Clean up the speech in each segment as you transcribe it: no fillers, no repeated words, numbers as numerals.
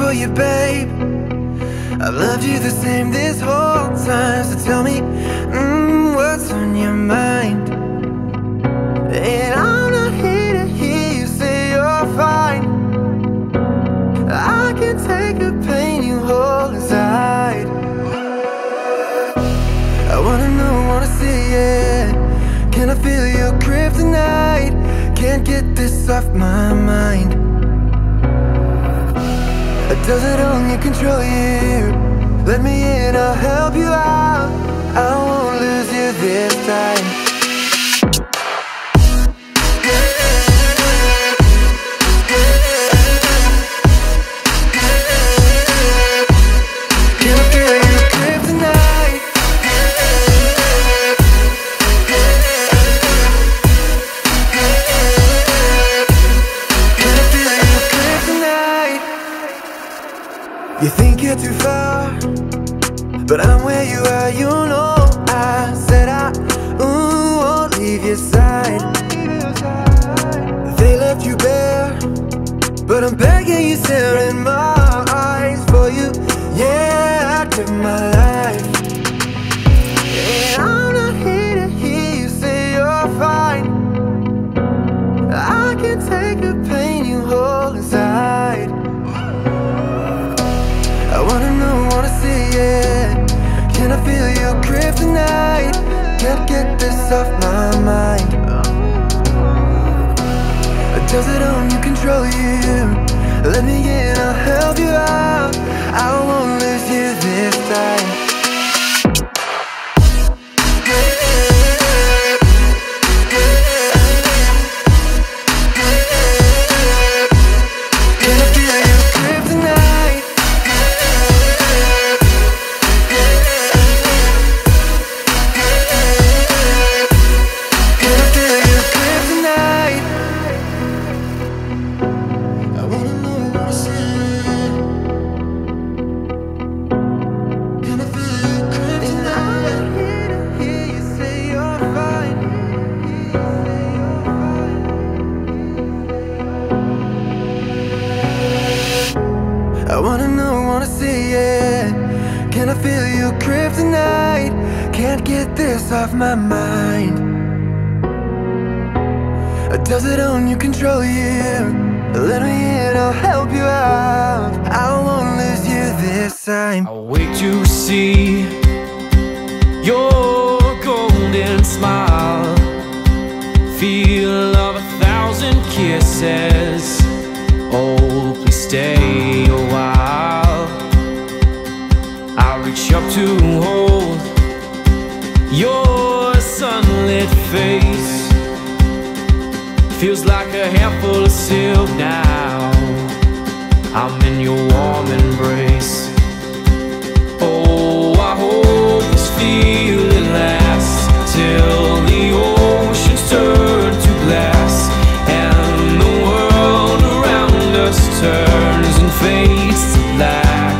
for you, babe. I've loved you the same this whole time. So tell me, what's on your mind? And I'm not here to hear you say you're fine. I can take the pain you hold inside. I wanna know, wanna see it. Can I feel your kryptonite? Can't get this off my mind. Does it only control you? Let me in, I'll help you out. I won't lose you this time. Can I feel your kryptonite? Can I feel your kryptonite? You think you're too far, but I'm where you are, you know. I said I won't leave your side. They left you bare, but I'm begging you, stare in my eyes for you. Yeah, I give my life. And I'm not here to hear you say you're fine. I can take the pain you hold inside. I wanna know, wanna see it. Can I feel your kryptonite? Can't get this off my mind. Does it only control you? Let me in, I'll help you out. I won't lose you this time. Can I feel your kryptonite? I wanna know, wanna see it. Can I feel your kryptonite? Can't get this off my mind. Does it only control you? Let me in, I'll help you out. I won't lose you this time. I'll wait to see your golden smile, feel of 1,000 kisses. Oh, please stay a while. I'll reach up to hold your sunlit face. Feels like a handful of silk now. I'm in your warm embrace. Oh, I hope this feeling lasts till the oceans turn to glass and the world around us turns and fades to black.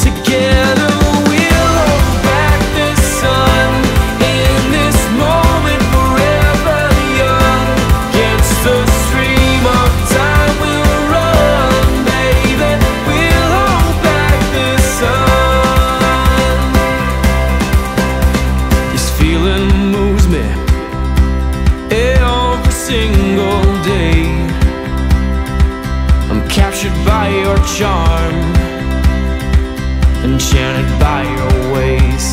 Together we'll hold back the sun in this moment, forever young. Against the stream of time we'll run, baby. We'll hold back the sun. This feeling moves me every single day. I'm captured by your charm, enchanted by your ways.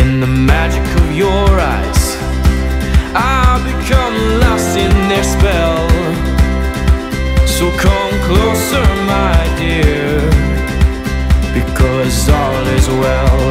In the magic of your eyes, I've become lost in their spell. So come closer, my dear, because all is well.